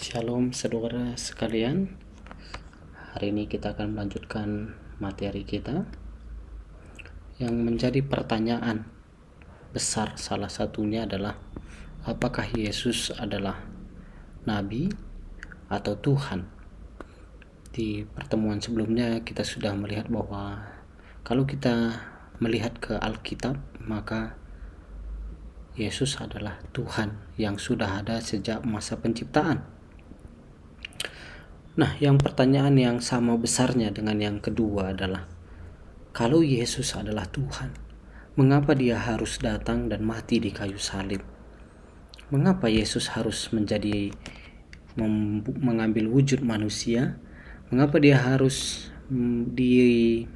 Shalom saudara sekalian. Hari ini kita akan melanjutkan materi kita yang menjadi pertanyaan besar. Salah satunya adalah apakah Yesus adalah nabi atau Tuhan. Di pertemuan sebelumnya kita sudah melihat bahwa kalau kita melihat ke Alkitab, maka Yesus adalah Tuhan yang sudah ada sejak masa penciptaan. Nah, yang pertanyaan yang sama besarnya dengan yang kedua adalah, kalau Yesus adalah Tuhan, mengapa dia harus datang dan mati di kayu salib? Mengapa Yesus harus mengambil wujud manusia? Mengapa dia harus dipukul?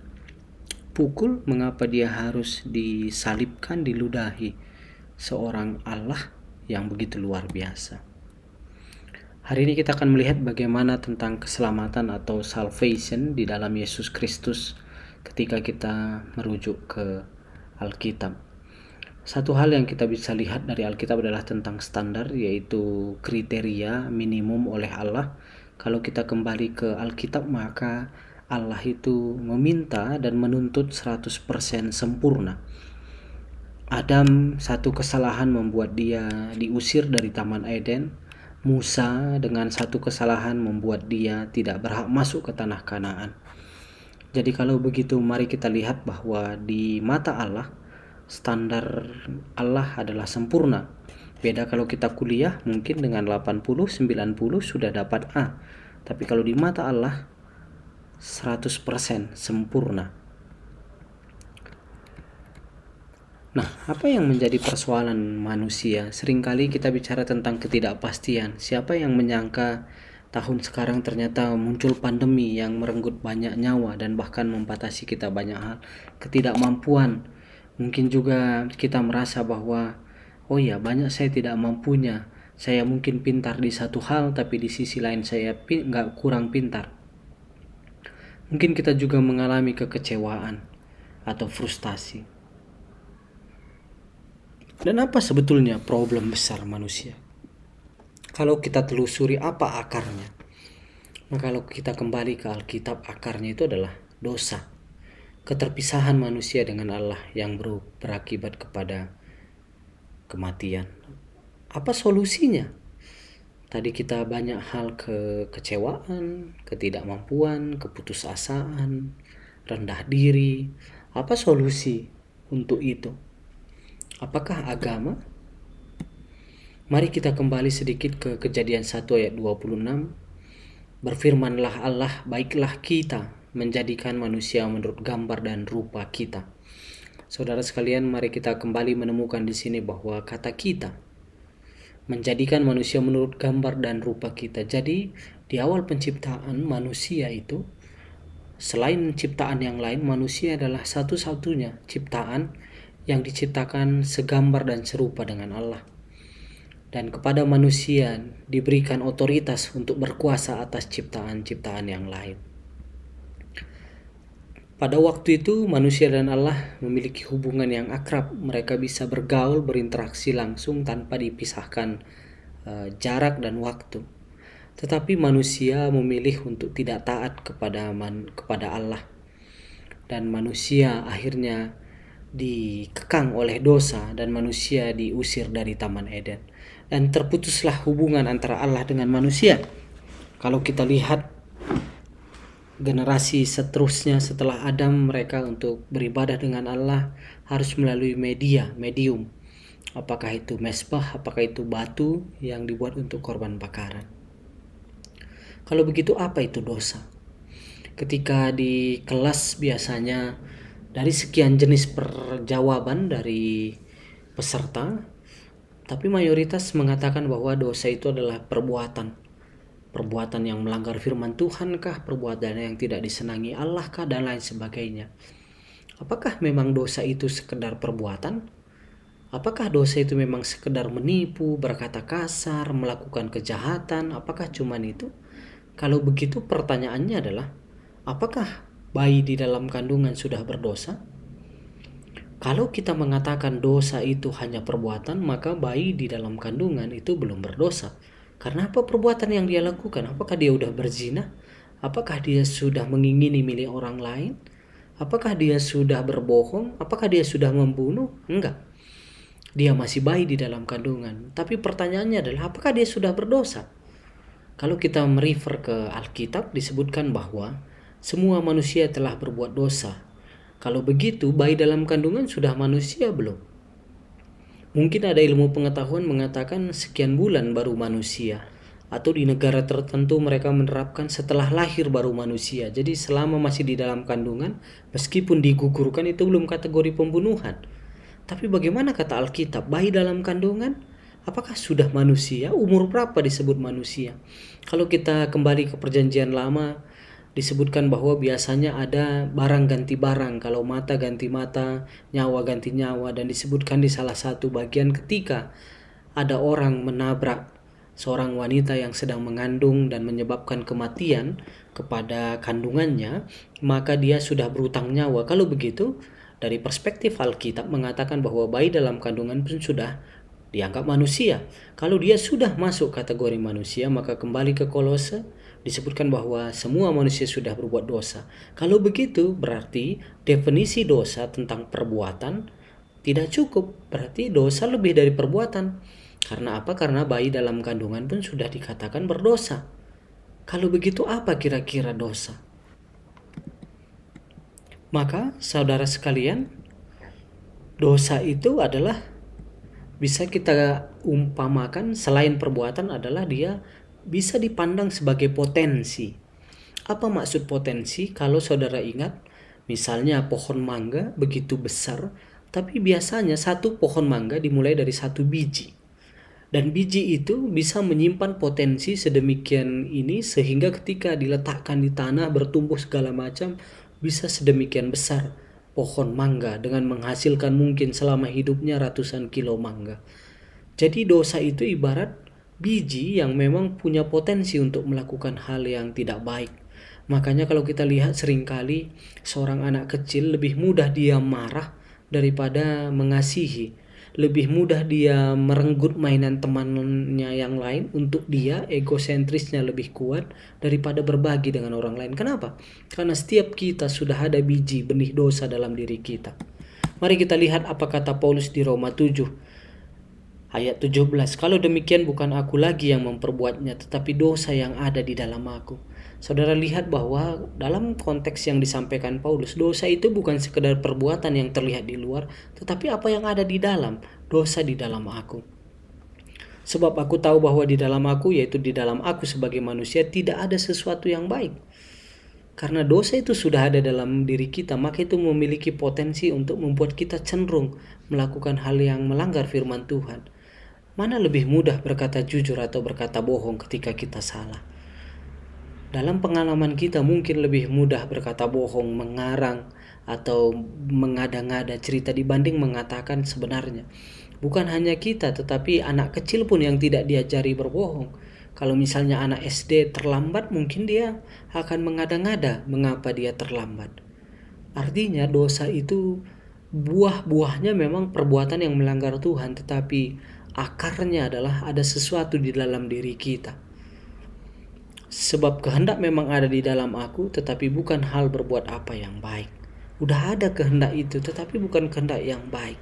Mengapa dia harus disalibkan, diludahi seorang Allah yang begitu luar biasa? Hari ini kita akan melihat bagaimana tentang keselamatan atau salvation di dalam Yesus Kristus ketika kita merujuk ke Alkitab. Satu hal yang kita bisa lihat dari Alkitab adalah tentang standar, yaitu kriteria minimum oleh Allah. Kalau kita kembali ke Alkitab, maka Allah itu meminta dan menuntut 100% sempurna. Adam, satu kesalahan membuat dia diusir dari Taman Eden. Musa dengan satu kesalahan membuat dia tidak berhak masuk ke tanah Kanaan. Jadi kalau begitu, mari kita lihat bahwa di mata Allah, standar Allah adalah sempurna. Beda kalau kita kuliah, mungkin dengan 80-90 sudah dapat A. Tapi kalau di mata Allah 100% sempurna. Nah, apa yang menjadi persoalan manusia? Seringkali kita bicara tentang ketidakpastian. Siapa yang menyangka tahun sekarang ternyata muncul pandemi yang merenggut banyak nyawa dan bahkan membatasi kita banyak hal. Ketidakmampuan. Mungkin juga kita merasa bahwa, oh ya, banyak saya tidak mampunya. Saya mungkin pintar di satu hal, tapi di sisi lain saya kurang pintar. Mungkin kita juga mengalami kekecewaan atau frustasi. Dan apa sebetulnya problem besar manusia? Kalau kita telusuri apa akarnya, maka kalau kita kembali ke Alkitab, akarnya itu adalah dosa. Keterpisahan manusia dengan Allah yang berakibat kepada kematian. Apa solusinya? Tadi kita banyak hal, kekecewaan, ketidakmampuan, keputusasaan, rendah diri. Apa solusi untuk itu? Apakah agama? Mari kita kembali sedikit ke Kejadian 1 ayat 26. Berfirmanlah Allah, baiklah kita menjadikan manusia menurut gambar dan rupa kita. Saudara sekalian, mari kita kembali menemukan di sini bahwa kata kita, menjadikan manusia menurut gambar dan rupa kita. Jadi di awal penciptaan manusia itu, selain ciptaan yang lain, manusia adalah satu-satunya ciptaan yang diciptakan segambar dan serupa dengan Allah. Dan kepada manusia diberikan otoritas untuk berkuasa atas ciptaan-ciptaan yang lain. Pada waktu itu manusia dan Allah memiliki hubungan yang akrab. Mereka bisa bergaul, berinteraksi langsung tanpa dipisahkan jarak dan waktu. Tetapi manusia memilih untuk tidak taat kepada Allah. Dan manusia akhirnya dikekang oleh dosa dan manusia diusir dari Taman Eden, dan terputuslah hubungan antara Allah dengan manusia. Kalau kita lihat generasi seterusnya setelah Adam, mereka untuk beribadah dengan Allah harus melalui medium. Apakah itu mezbah, apakah itu batu yang dibuat untuk korban bakaran. Kalau begitu, apa itu dosa? Ketika di kelas biasanya dari sekian jenis perjawaban dari peserta, tapi mayoritas mengatakan bahwa dosa itu adalah perbuatan yang melanggar firman Tuhan kah, perbuatan yang tidak disenangi Allah kah, dan lain sebagainya. Apakah memang dosa itu sekedar perbuatan? Apakah dosa itu memang sekedar menipu, berkata kasar, melakukan kejahatan? Apakah cuman itu? Kalau begitu pertanyaannya adalah, apakah bayi di dalam kandungan sudah berdosa? Kalau kita mengatakan dosa itu hanya perbuatan, maka bayi di dalam kandungan itu belum berdosa. Karena apa perbuatan yang dia lakukan? Apakah dia sudah berzina? Apakah dia sudah mengingini milik orang lain? Apakah dia sudah berbohong? Apakah dia sudah membunuh? Enggak. Dia masih bayi di dalam kandungan. Tapi pertanyaannya adalah apakah dia sudah berdosa? Kalau kita merefer ke Alkitab disebutkan bahwa semua manusia telah berbuat dosa. Kalau begitu, bayi dalam kandungan sudah manusia belum? Mungkin ada ilmu pengetahuan mengatakan sekian bulan baru manusia. Atau di negara tertentu mereka menerapkan setelah lahir baru manusia. Jadi selama masih di dalam kandungan, meskipun digugurkan itu belum kategori pembunuhan. Tapi bagaimana kata Alkitab, bayi dalam kandungan? Apakah sudah manusia? Umur berapa disebut manusia? Kalau kita kembali ke perjanjian lama, disebutkan bahwa biasanya ada barang ganti barang. Kalau mata ganti mata, nyawa ganti nyawa. Dan disebutkan di salah satu bagian ketika ada orang menabrak seorang wanita yang sedang mengandung dan menyebabkan kematian kepada kandungannya, maka dia sudah berutang nyawa. Kalau begitu, dari perspektif Alkitab mengatakan bahwa bayi dalam kandungan pun sudah dianggap manusia. Kalau dia sudah masuk kategori manusia, maka kembali ke Kolose disebutkan bahwa semua manusia sudah berbuat dosa. Kalau begitu berarti definisi dosa tentang perbuatan tidak cukup. Berarti dosa lebih dari perbuatan. Karena apa? Karena bayi dalam kandungan pun sudah dikatakan berdosa. Kalau begitu apa kira-kira dosa? Maka saudara sekalian, dosa itu adalah bisa kita umpamakan selain perbuatan adalah dia bisa dipandang sebagai potensi. Apa maksud potensi? Kalau saudara ingat, misalnya pohon mangga begitu besar, tapi biasanya satu pohon mangga dimulai dari satu biji. Dan biji itu bisa menyimpan potensi sedemikian ini sehingga ketika diletakkan di tanah bertumbuh segala macam, bisa sedemikian besar pohon mangga dengan menghasilkan mungkin selama hidupnya ratusan kilo mangga. Jadi dosa itu ibarat biji yang memang punya potensi untuk melakukan hal yang tidak baik. Makanya kalau kita lihat seringkali seorang anak kecil lebih mudah dia marah daripada mengasihi. Lebih mudah dia merenggut mainan temannya yang lain untuk dia, egosentrisnya lebih kuat daripada berbagi dengan orang lain. Kenapa? Karena setiap kita sudah ada biji benih dosa dalam diri kita. Mari kita lihat apa kata Paulus di Roma 7 ayat 17. Kalau demikian bukan aku lagi yang memperbuatnya, tetapi dosa yang ada di dalam aku. Saudara lihat bahwa dalam konteks yang disampaikan Paulus, dosa itu bukan sekedar perbuatan yang terlihat di luar, tetapi apa yang ada di dalam, dosa di dalam aku. Sebab aku tahu bahwa di dalam aku, yaitu di dalam aku sebagai manusia, tidak ada sesuatu yang baik. Karena dosa itu sudah ada dalam diri kita, maka itu memiliki potensi untuk membuat kita cenderung melakukan hal yang melanggar firman Tuhan. Mana lebih mudah berkata jujur atau berkata bohong ketika kita salah? Dalam pengalaman kita mungkin lebih mudah berkata bohong, mengarang, atau mengada-ngada cerita dibanding mengatakan sebenarnya. Bukan hanya kita, tetapi anak kecil pun yang tidak diajari berbohong. Kalau misalnya anak SD terlambat, mungkin dia akan mengada-ngada mengapa dia terlambat. Artinya dosa itu buah-buahnya memang perbuatan yang melanggar Tuhan, tetapi akarnya adalah ada sesuatu di dalam diri kita. Sebab kehendak memang ada di dalam aku, tetapi bukan hal berbuat apa yang baik. Udah ada kehendak itu, tetapi bukan kehendak yang baik.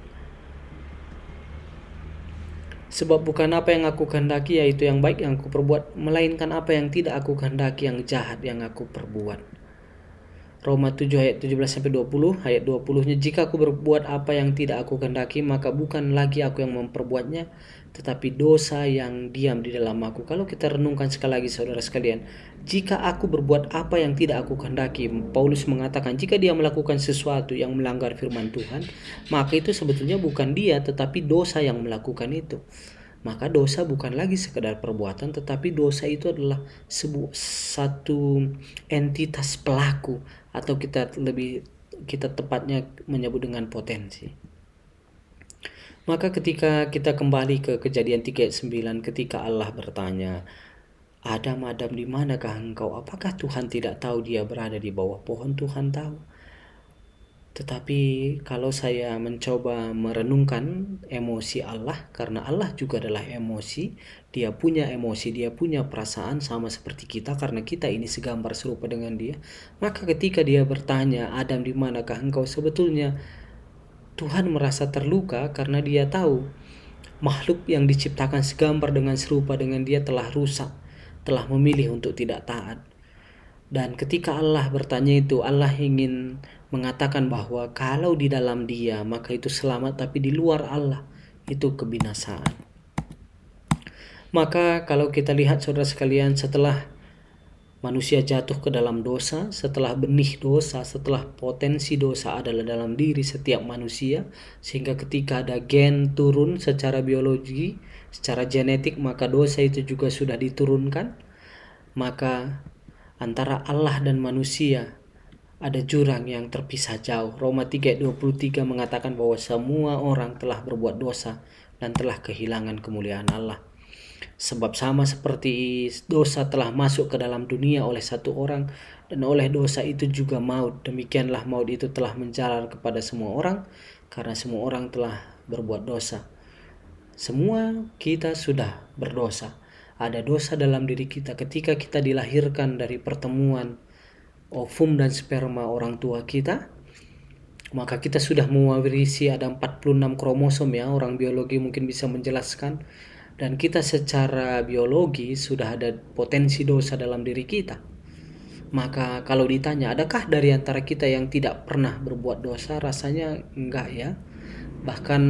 Sebab bukan apa yang aku kehendaki yaitu yang baik yang aku perbuat, melainkan apa yang tidak aku kehendaki yang jahat yang aku perbuat. Roma 7 ayat 17-20, ayat 20-nya, jika aku berbuat apa yang tidak aku kehendaki, maka bukan lagi aku yang memperbuatnya, tetapi dosa yang diam di dalam aku. Kalau kita renungkan sekali lagi saudara sekalian, jika aku berbuat apa yang tidak aku kehendaki, Paulus mengatakan jika dia melakukan sesuatu yang melanggar firman Tuhan, maka itu sebetulnya bukan dia, tetapi dosa yang melakukan itu. Maka dosa bukan lagi sekedar perbuatan, tetapi dosa itu adalah satu entitas pelaku, atau kita tepatnya menyebut dengan potensi. Maka ketika kita kembali ke Kejadian 3 ayat 9, ketika Allah bertanya, Adam, di manakah engkau? Apakah Tuhan tidak tahu dia berada di bawah pohon? Tuhan tahu. Tetapi kalau saya mencoba merenungkan emosi Allah, karena Allah juga adalah emosi, dia punya emosi, dia punya perasaan sama seperti kita karena kita ini segambar serupa dengan dia. Maka ketika dia bertanya, Adam, di manakah engkau? Sebetulnya Tuhan merasa terluka karena dia tahu makhluk yang diciptakan segambar dengan serupa dengan dia telah rusak, telah memilih untuk tidak taat. Dan ketika Allah bertanya itu, Allah ingin mengatakan bahwa kalau di dalam dia maka itu selamat, tapi di luar Allah itu kebinasaan. Maka kalau kita lihat saudara sekalian, setelah manusia jatuh ke dalam dosa, setelah benih dosa, setelah potensi dosa adalah dalam diri setiap manusia, sehingga ketika ada gen turun secara biologi, secara genetik, maka dosa itu juga sudah diturunkan. Maka antara Allah dan manusia ada jurang yang terpisah jauh. Roma 3:23 mengatakan bahwa semua orang telah berbuat dosa dan telah kehilangan kemuliaan Allah. Sebab sama seperti dosa telah masuk ke dalam dunia oleh satu orang, dan oleh dosa itu juga maut, demikianlah maut itu telah menjalar kepada semua orang, karena semua orang telah berbuat dosa. Semua kita sudah berdosa. Ada dosa dalam diri kita ketika kita dilahirkan dari pertemuan ovum dan sperma orang tua kita. Maka kita sudah mewarisi ada 46 kromosom ya, orang biologi mungkin bisa menjelaskan. Dan kita secara biologi sudah ada potensi dosa dalam diri kita. Maka kalau ditanya, adakah dari antara kita yang tidak pernah berbuat dosa? Rasanya enggak ya. Bahkan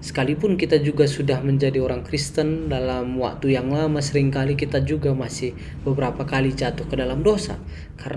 sekalipun kita juga sudah menjadi orang Kristen dalam waktu yang lama, seringkali kita juga masih beberapa kali jatuh ke dalam dosa. Karena